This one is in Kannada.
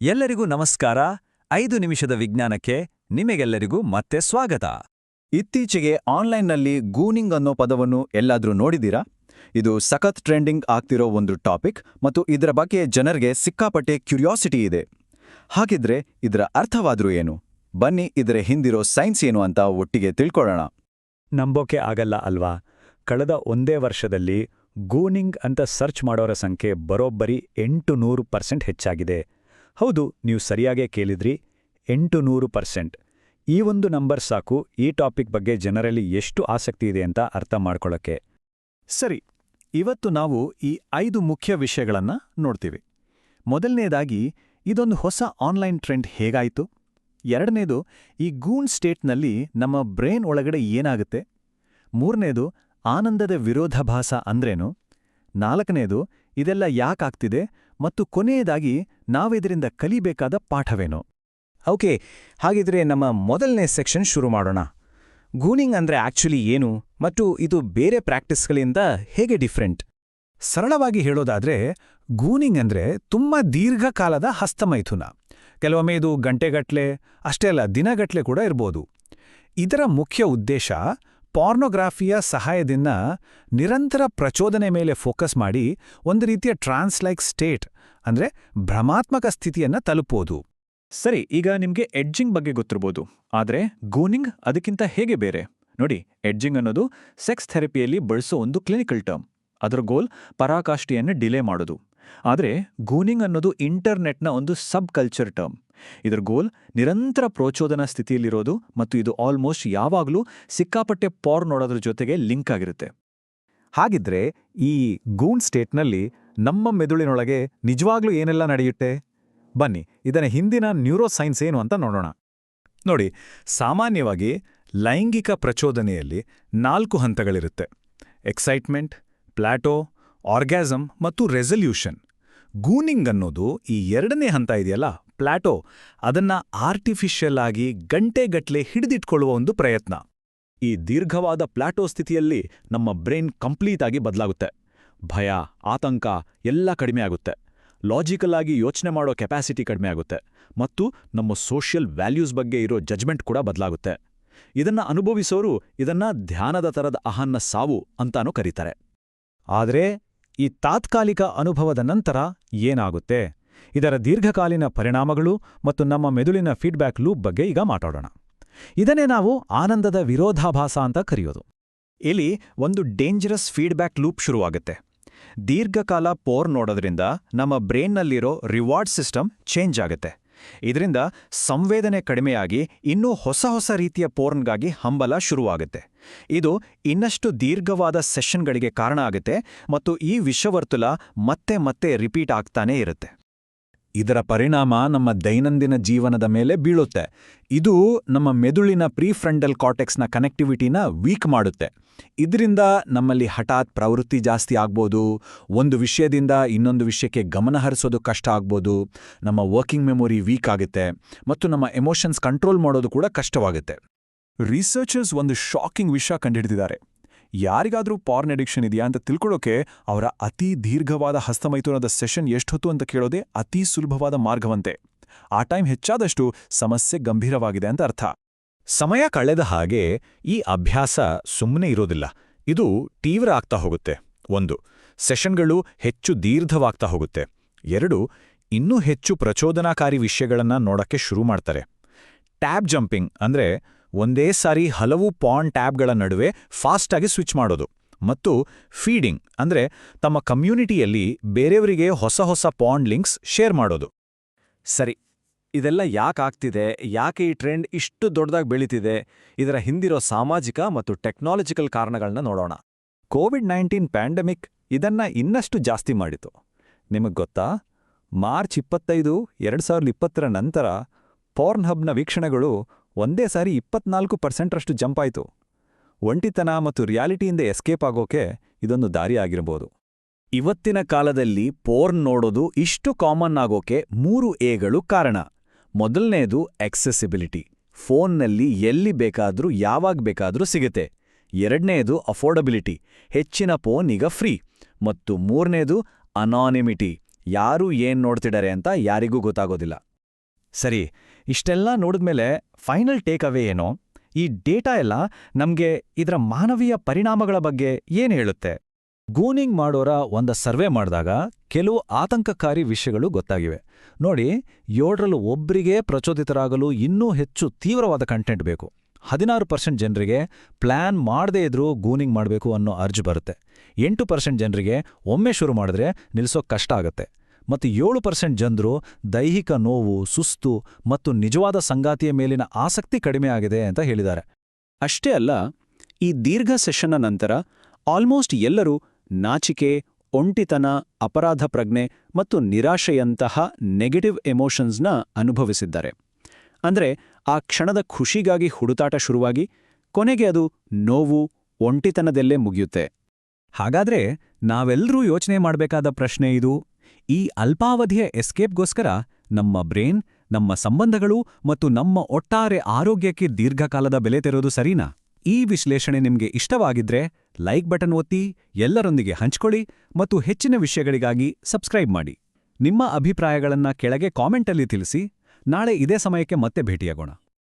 ಎಲ್ಲರಿಗೂ ನಮಸ್ಕಾರ. 5 ನಿಮಿಷದ ವಿಜ್ಞಾನಕ್ಕೆ ನಿಮಗೆಲ್ಲರಿಗೂ ಮತ್ತೆ ಸ್ವಾಗತ. ಇತ್ತೀಚೆಗೆ ಆನ್ಲೈನ್ನಲ್ಲಿ ಗೂನಿಂಗ್ ಅನ್ನೋ ಪದವನ್ನು ಎಲ್ಲಾದ್ರೂ ನೋಡಿದೀರಾ? ಇದು ಸಖತ್ ಟ್ರೆಂಡಿಂಗ್ ಆಗ್ತಿರೋ ಒಂದು ಟಾಪಿಕ್ ಮತ್ತು ಇದರ ಬಗ್ಗೆ ಜನರಿಗೆ ಸಿಕ್ಕಾಪಟ್ಟೆ ಕ್ಯೂರಿಯಾಸಿಟಿ ಇದೆ. ಹಾಗಿದ್ರೆ ಇದರ ಅರ್ಥವಾದ್ರೂ ಏನು? ಬನ್ನಿ ಇದರ ಹಿಂದಿರೋ ಸೈನ್ಸ್ ಏನು ಅಂತ ಒಟ್ಟಿಗೆ ತಿಳ್ಕೊಳ್ಳೋಣ. ನಂಬೋಕೆ ಆಗಲ್ಲ ಅಲ್ವಾ? ಕಳೆದ ಒಂದೇ ವರ್ಷದಲ್ಲಿ ಗೂನಿಂಗ್ ಅಂತ ಸರ್ಚ್ ಮಾಡೋರ ಸಂಖ್ಯೆ ಬರೋಬ್ಬರಿ 800% ಹೆಚ್ಚಾಗಿದೆ. ಹೌದು, ನೀವು ಸರಿಯಾಗೇ ಕೇಳಿದ್ರಿ, 800%. ಈ ಒಂದು ನಂಬರ್ ಸಾಕು ಈ ಟಾಪಿಕ್ ಬಗ್ಗೆ ಜನರಲ್ಲಿ ಎಷ್ಟು ಆಸಕ್ತಿ ಇದೆ ಅಂತ ಅರ್ಥ ಮಾಡ್ಕೊಳ್ಳೋಕ್ಕೆ. ಸರಿ, ಇವತ್ತು ನಾವು ಈ 5 ಮುಖ್ಯ ವಿಷಯಗಳನ್ನ ನೋಡ್ತೀವಿ. ಮೊದಲನೇದಾಗಿ, ಇದೊಂದು ಹೊಸ ಆನ್ಲೈನ್ ಟ್ರೆಂಡ್ ಹೇಗಾಯಿತು? ಎರಡನೇದು, ಈ ಗೂನ್ ಸ್ಟೇಟ್ನಲ್ಲಿ ನಮ್ಮ ಬ್ರೈನ್ ಒಳಗಡೆ ಏನಾಗುತ್ತೆ? ಮೂರನೇದು, ಆನಂದದ ವಿರೋಧಾಭಾಸ ಅಂದ್ರೇನು? ನಾಲ್ಕನೇದು, ಇದೆಲ್ಲ ಯಾಕಾಗ್ತಿದೆ? ಮತ್ತು ಕೊನೆಯದಾಗಿ, ನಾವಿದರಿಂದ ಕಲಿಬೇಕಾದ ಪಾಠವೇನು? ಓಕೆ, ಹಾಗಿದ್ರೆ ನಮ್ಮ ಮೊದಲನೇ ಸೆಕ್ಷನ್ ಶುರು ಮಾಡೋಣ. ಗೂನಿಂಗ್ ಅಂದ್ರೆ ಆಕ್ಚುಲಿ ಏನು ಮತ್ತು ಇದು ಬೇರೆ ಪ್ರಾಕ್ಟೀಸ್ಗಳಿಂದ ಹೇಗೆ ಡಿಫ್ರೆಂಟ್? ಸರಳವಾಗಿ ಹೇಳೋದಾದ್ರೆ, ಗೂನಿಂಗ್ ಅಂದ್ರೆ ತುಂಬಾ ದೀರ್ಘಕಾಲದ ಹಸ್ತಮೈಥುನ. ಕೆಲವೊಮ್ಮೆ ಇದು ಗಂಟೆಗಟ್ಲೆ, ಅಷ್ಟೇ ಅಲ್ಲ ದಿನಗಟ್ಲೆ ಕೂಡ ಇರ್ಬೋದು. ಇದರ ಮುಖ್ಯ ಉದ್ದೇಶ ಪಾರ್ನೋಗ್ರಾಫಿಯ ಸಹಾಯದಿಂದ ನಿರಂತರ ಪ್ರಚೋದನೆ ಮೇಲೆ ಫೋಕಸ್ ಮಾಡಿ ಒಂದು ರೀತಿಯ ಟ್ರಾನ್ಸ್-ಲೈಕ್ ಸ್ಟೇಟ್ ಅಂದ್ರೆ ಭ್ರಮಾತ್ಮಕ ಸ್ಥಿತಿಯನ್ನ ತಲುಪೋದು. ಸರಿ, ಈಗ ನಿಮ್ಗೆ ಎಡ್ಜಿಂಗ್ ಬಗ್ಗೆ ಗೊತ್ತಿರ್ಬೋದು. ಆದ್ರೆ ಗೂನಿಂಗ್ ಅದಕ್ಕಿಂತ ಹೇಗೆ ಬೇರೆ? ನೋಡಿ, ಎಡ್ಜಿಂಗ್ ಅನ್ನೋದು ಸೆಕ್ಸ್ ಥೆರಪಿಯಲ್ಲಿ ಬಳಸೋ ಒಂದು ಕ್ಲಿನಿಕಲ್ ಟರ್ಮ್. ಅದರ ಗೋಲ್ ಪರಾಕಾಷ್ಠೆಯನ್ನು ಡಿಲೇ ಮಾಡೋದು. ಆದರೆ ಗೂನಿಂಗ್ ಅನ್ನೋದು ಇಂಟರ್ನೆಟ್ನ ಒಂದು ಸಬ್ ಕಲ್ಚರ್ ಟರ್ಮ್. ಇದರ ಗೋಲ್ ನಿರಂತರ ಪ್ರಚೋದನಾ ಸ್ಥಿತಿಯಲ್ಲಿರೋದು ಮತ್ತು ಇದು ಆಲ್ಮೋಸ್ಟ್ ಯಾವಾಗಲೂ ಸಿಕ್ಕಾಪಟ್ಟೆ ಪಾರ್ನ್ ನೋಡೋದ್ರ ಜೊತೆಗೆ ಲಿಂಕ್ ಆಗಿರುತ್ತೆ. ಹಾಗಿದ್ರೆ ಈ ಗೂನ್ ಸ್ಟೇಟ್ನಲ್ಲಿ ನಮ್ಮ ಮೆದುಳಿನೊಳಗೆ ನಿಜವಾಗ್ಲೂ ಏನೆಲ್ಲ ನಡೆಯುತ್ತೆ? ಬನ್ನಿ ಇದರ ಹಿಂದಿನ ನ್ಯೂರೋಸೈನ್ಸ್ ಏನು ಅಂತ ನೋಡೋಣ. ನೋಡಿ, ಸಾಮಾನ್ಯವಾಗಿ ಲೈಂಗಿಕ ಪ್ರಚೋದನೆಯಲ್ಲಿ 4 ಹಂತಗಳಿರುತ್ತೆ: ಎಕ್ಸೈಟ್ಮೆಂಟ್, ಪ್ಲಾಟೋ, ಆರ್ಗ್ಯಾಸಮ್ ಮತ್ತು ರೆಸಲ್ಯೂಷನ್. ಗೂನಿಂಗ್ ಅನ್ನೋದು ಈ ಎರಡನೇ ಹಂತ ಇದೆಯಲ್ಲ, ಪ್ಲಾಟೋ, ಅದನ್ನ ಆರ್ಟಿಫಿಷಿಯಲ್ ಆಗಿ ಗಂಟೆಗಟ್ಲೆ ಹಿಡಿದಿಟ್ಕೊಳ್ಳುವ ಒಂದು ಪ್ರಯತ್ನ. ಈ ದೀರ್ಘವಾದ ಪ್ಲಾಟೋ ಸ್ಥಿತಿಯಲ್ಲಿ ನಮ್ಮ ಬ್ರೈನ್ ಕಂಪ್ಲೀಟ್ ಆಗಿ ಬದಲಾಗುತ್ತೆ. ಭಯ, ಆತಂಕ ಎಲ್ಲ ಕಡಿಮೆ ಆಗುತ್ತೆ. ಲಾಜಿಕಲ್ ಆಗಿ ಯೋಚನೆ ಮಾಡೋ ಕೆಪಾಸಿಟಿ ಕಡಿಮೆ ಆಗುತ್ತೆ ಮತ್ತು ನಮ್ಮ ಸೋಷಿಯಲ್ ವ್ಯಾಲ್ಯೂಸ್ ಬಗ್ಗೆ ಇರೋ ಜಜ್ಮೆಂಟ್ ಕೂಡ ಬದಲಾಗುತ್ತೆ. ಇದನ್ನ ಅನುಭವಿಸೋರು ಇದನ್ನ ಧ್ಯಾನದ ತರದ ಆಹನ್ನ ಸಾವು ಅಂತಾನೂ ಕರೀತಾರೆ. ಆದರೆ ಈ ತಾತ್ಕಾಲಿಕ ಅನುಭವದ ನಂತರ ಏನಾಗುತ್ತೆ? ಇದರ ದೀರ್ಘಕಾಲೀನ ಪರಿಣಾಮಗಳು ಮತ್ತು ನಮ್ಮ ಮೆದುಳಿನ ಫೀಡ್ಬ್ಯಾಕ್ ಲೂಪ್ ಬಗ್ಗೆ ಈಗ ಮಾತಾಡೋಣ. ಇದನ್ನೇ ನಾವು ಆನಂದದ ವಿರೋಧಾಭಾಸ ಅಂತ ಕರೆಯೋದು. ಇಲ್ಲಿ ಒಂದು ಡೇಂಜರಸ್ ಫೀಡ್ಬ್ಯಾಕ್ ಲೂಪ್ ಶುರುವಾಗುತ್ತೆ. ದೀರ್ಘಕಾಲ ಪೋರ್ನ್ ನೋಡೋದ್ರಿಂದ ನಮ್ಮ ಬ್ರೈನ್ನಲ್ಲಿರೋ ರಿವಾರ್ಡ್ ಸಿಸ್ಟಮ್ ಚೇಂಜ್ ಆಗುತ್ತೆ. ಇದರಿಂದ ಸಂವೇದನೆ ಕಡಿಮೆಯಾಗಿ ಇನ್ನೂ ಹೊಸ ರೀತಿಯ ಪೋರ್ನ್ಗಾಗಿ ಹಂಬಲ ಶುರುವಾಗುತ್ತೆ. ಇದು ಇನ್ನಷ್ಟು ದೀರ್ಘವಾದ ಸೆಷನ್ಗಳಿಗೆ ಕಾರಣ ಆಗುತ್ತೆ ಮತ್ತು ಈ ವಿಷವರ್ತುಲ ಮತ್ತೆ ಮತ್ತೆ ರಿಪೀಟ್ ಆಗ್ತಾನೇ ಇರುತ್ತೆ. ಇದರ ಪರಿಣಾಮ ನಮ್ಮ ದೈನಂದಿನ ಜೀವನದ ಮೇಲೆ ಬೀಳುತ್ತೆ. ಇದು ನಮ್ಮ ಮೆದುಳಿನ ಪ್ರೀಫ್ರಂಟಲ್ ಕಾರ್ಟೆಕ್ಸ್ನ ಕನೆಕ್ಟಿವಿಟಿನ ವೀಕ್ ಮಾಡುತ್ತೆ. ಇದರಿಂದ ನಮ್ಮಲ್ಲಿ ಹಠಾತ್ ಪ್ರವೃತ್ತಿ ಜಾಸ್ತಿ ಆಗ್ಬೋದು, ಒಂದು ವಿಷಯದಿಂದ ಇನ್ನೊಂದು ವಿಷಯಕ್ಕೆ ಗಮನ ಹರಿಸೋದು ಕಷ್ಟ ಆಗ್ಬೋದು, ನಮ್ಮ ವರ್ಕಿಂಗ್ ಮೆಮೊರಿ ವೀಕ್ ಆಗುತ್ತೆ ಮತ್ತು ನಮ್ಮ ಎಮೋಷನ್ಸ್ ಕಂಟ್ರೋಲ್ ಮಾಡೋದು ಕೂಡ ಕಷ್ಟವಾಗುತ್ತೆ. ರಿಸರ್ಚರ್ಸ್ ಒಂದು ಶಾಕಿಂಗ್ ವಿಷಯ ಕಂಡುಹಿಡಿದಿದ್ದಾರೆ. ಯಾರಿಗಾದ್ರೂ ಪಾರ್ನ್ ಅಡಿಕ್ಷನ್ ಇದೆಯಾ ಅಂತ ತಿಳ್ಕೊಳ್ಳೋಕೆ ಅವರ ಅತಿ ದೀರ್ಘವಾದ ಹಸ್ತಮೈಥುನದ ಸೆಷನ್ ಎಷ್ಟೊತ್ತು ಅಂತ ಕೇಳೋದೇ ಅತಿ ಸುಲಭವಾದ ಮಾರ್ಗವಂತೆ. ಆ ಟೈಮ್ ಹೆಚ್ಚಾದಷ್ಟು ಸಮಸ್ಯೆ ಗಂಭೀರವಾಗಿದೆ ಅಂತ ಅರ್ಥ. ಸಮಯ ಕಳೆದ ಹಾಗೆ ಈ ಅಭ್ಯಾಸ ಸುಮ್ಮನೆ ಇರೋದಿಲ್ಲ, ಇದು ತೀವ್ರ ಆಗ್ತಾ ಹೋಗುತ್ತೆ. 1, ಸೆಷನ್ಗಳು ಹೆಚ್ಚು ದೀರ್ಘವಾಗ್ತಾ ಹೋಗುತ್ತೆ. 2, ಇನ್ನೂ ಹೆಚ್ಚು ಪ್ರಚೋದನಾಕಾರಿ ವಿಷಯಗಳನ್ನ ನೋಡಕ್ಕೆ ಶುರು ಮಾಡ್ತಾರೆ. ಟ್ಯಾಬ್ ಜಂಪಿಂಗ್ ಅಂದ್ರೆ ಒಂದೇ ಸಾರಿ ಹಲವು ಪಾರ್ನ್ ಟ್ಯಾಬ್ಗಳ ನಡುವೆ ಫಾಸ್ಟಾಗಿ ಸ್ವಿಚ್ ಮಾಡೋದು. ಮತ್ತು ಫೀಡಿಂಗ್ ಅಂದ್ರೆ ತಮ್ಮ ಕಮ್ಯುನಿಟಿಯಲ್ಲಿ ಬೇರೆಯವರಿಗೆ ಹೊಸ ಪಾರ್ನ್ ಲಿಂಕ್ಸ್ ಶೇರ್ ಮಾಡೋದು. ಸರಿ, ಇದೆಲ್ಲ ಯಾಕಾಗ್ತಿದೆ? ಯಾಕೆ ಈ ಟ್ರೆಂಡ್ ಇಷ್ಟು ದೊಡ್ಡದಾಗಿ ಬೆಳೀತಿದೆ? ಇದರ ಹಿಂದಿರೋ ಸಾಮಾಜಿಕ ಮತ್ತು ಟೆಕ್ನಾಲಜಿಕಲ್ ಕಾರಣಗಳನ್ನ ನೋಡೋಣ. ಕೋವಿಡ್-19 ಪ್ಯಾಂಡಮಿಕ್ ಇದನ್ನ ಇನ್ನಷ್ಟು ಜಾಸ್ತಿ ಮಾಡಿತು. ನಿಮಗ್ ಗೊತ್ತಾ, ಮಾರ್ಚ್ 25, 2020ರ ನಂತರ ಪಾರ್ನ್ಹಬ್ನ ವೀಕ್ಷಣೆಗಳು ಒಂದೇ ಸಾರಿ 24% ಜಂಪ್ ಆಯಿತು. ಒಂಟಿತನ ಮತ್ತು ರಿಯಾಲಿಟಿಯಿಂದ ಎಸ್ಕೇಪ್ ಆಗೋಕೆ ಇದೊಂದು ದಾರಿ ಆಗಿರಬಹುದು. ಇವತ್ತಿನ ಕಾಲದಲ್ಲಿ ಪೋರ್ನ್ ನೋಡೋದು ಇಷ್ಟು ಕಾಮನ್ ಆಗೋಕೆ 3 ಎಗಳು ಕಾರಣ. ಮೊದಲನೇದು ಎಕ್ಸೆಸಿಬಿಲಿಟಿ. ಫೋನ್ನಲ್ಲಿ ಎಲ್ಲಿ ಬೇಕಾದ್ರೂ ಯಾವಾಗ ಬೇಕಾದ್ರೂ ಸಿಗುತ್ತೆ. ಎರಡನೇದು ಅಫೋರ್ಡಬಿಲಿಟಿ. ಹೆಚ್ಚಿನ ಫೋನ್ ಈಗ ಫ್ರೀ. ಮತ್ತು ಮೂರನೇದು ಅನಾನಿಮಿಟಿ. ಯಾರು ಏನ್ ನೋಡ್ತಿದ್ದಾರೆ ಅಂತ ಯಾರಿಗೂ ಗೊತ್ತಾಗೋದಿಲ್ಲ. ಸರಿ, ಇಷ್ಟೆಲ್ಲ ನೋಡಿದ್ಮೇಲೆ ಫೈನಲ್ ಟೇಕ್ ಅವೇ ಏನೋ? ಈ ಡೇಟಾ ಎಲ್ಲ ನಮ್ಗೆ ಇದರ ಮಾನವೀಯ ಪರಿಣಾಮಗಳ ಬಗ್ಗೆ ಏನ್ ಹೇಳುತ್ತೆ? ಗೂನಿಂಗ್ ಮಾಡೋರ ಒಂದು ಸರ್ವೆ ಮಾಡಿದಾಗ ಕೆಲವು ಆತಂಕಕಾರಿ ವಿಷಯಗಳು ಗೊತ್ತಾಗಿವೆ. ನೋಡಿ, 7ರಲ್ಲಿ ಒಬ್ರಿಗೆ ಪ್ರಚೋದಿತರಾಗಲು ಇನ್ನೂ ಹೆಚ್ಚು ತೀವ್ರವಾದ ಕಂಟೆಂಟ್ ಬೇಕು. 16% ಜನರಿಗೆ ಪ್ಲಾನ್ ಮಾಡದೇ ಇದ್ರೂ ಗೂನಿಂಗ್ ಮಾಡಬೇಕು ಅನ್ನೋ ಅರ್ಜಿ ಬರುತ್ತೆ. 8% ಜನರಿಗೆ ಒಮ್ಮೆ ಶುರು ಮಾಡಿದ್ರೆ ನಿಲ್ಸೋಕ್ ಕಷ್ಟ ಆಗುತ್ತೆ. ಮತ್ತು 7% ಜನರು ದೈಹಿಕ ನೋವು, ಸುಸ್ತು ಮತ್ತು ನಿಜವಾದ ಸಂಗಾತಿಯ ಮೇಲಿನ ಆಸಕ್ತಿ ಕಡಿಮೆ ಆಗಿದೆ ಅಂತ ಹೇಳಿದ್ದಾರೆ. ಅಷ್ಟೇ ಅಲ್ಲ, ಈ ದೀರ್ಘ ಸೆಷನ್ನ ನಂತರ ಆಲ್ಮೋಸ್ಟ್ ಎಲ್ಲರೂ ನಾಚಿಕೆ, ಒಂಟಿತನ, ಅಪರಾಧ ಪ್ರಜ್ಞೆ ಮತ್ತು ನಿರಾಶೆಯಂತಹ ನೆಗೆಟಿವ್ ಎಮೋಷನ್ಸ್ನ ಅನುಭವಿಸಿದ್ದಾರೆ. ಅಂದ್ರೆ ಆ ಕ್ಷಣದ ಖುಷಿಗಾಗಿ ಹುಡುತಾಟ ಶುರುವಾಗಿ ಕೊನೆಗೆ ಅದು ನೋವು, ಒಂಟಿತನದಲ್ಲೇ ಮುಗಿಯುತ್ತೆ. ಹಾಗಾದ್ರೆ ನಾವೆಲ್ಲರೂ ಯೋಚನೆ ಮಾಡಬೇಕಾದ ಪ್ರಶ್ನೆ ಇದು: ಈ ಅಲ್ಪಾವಧಿಯ ಎಸ್ಕೇಪ್ಗೋಸ್ಕರ ನಮ್ಮ ಬ್ರೇನ್, ನಮ್ಮ ಸಂಬಂಧಗಳು ಮತ್ತು ನಮ್ಮ ಒಟ್ಟಾರೆ ಆರೋಗ್ಯಕ್ಕೆ ದೀರ್ಘಕಾಲದ ಬೆಲೆ ತೆರೋದು ಸರಿನಾ? ಈ ವಿಶ್ಲೇಷಣೆ ನಿಮ್ಗೆ ಇಷ್ಟವಾಗಿದ್ರೆ ಲೈಕ್ ಬಟನ್ ಒತ್ತಿ, ಎಲ್ಲರೊಂದಿಗೆ ಹಂಚ್ಕೊಳ್ಳಿ ಮತ್ತು ಹೆಚ್ಚಿನ ವಿಷಯಗಳಿಗಾಗಿ ಸಬ್ಸ್ಕ್ರೈಬ್ ಮಾಡಿ. ನಿಮ್ಮ ಅಭಿಪ್ರಾಯಗಳನ್ನ ಕೆಳಗೆ ಕಾಮೆಂಟಲ್ಲಿ ತಿಳಿಸಿ. ನಾಳೆ ಇದೇ ಸಮಯಕ್ಕೆ ಮತ್ತೆ ಭೇಟಿಯಾಗೋಣ.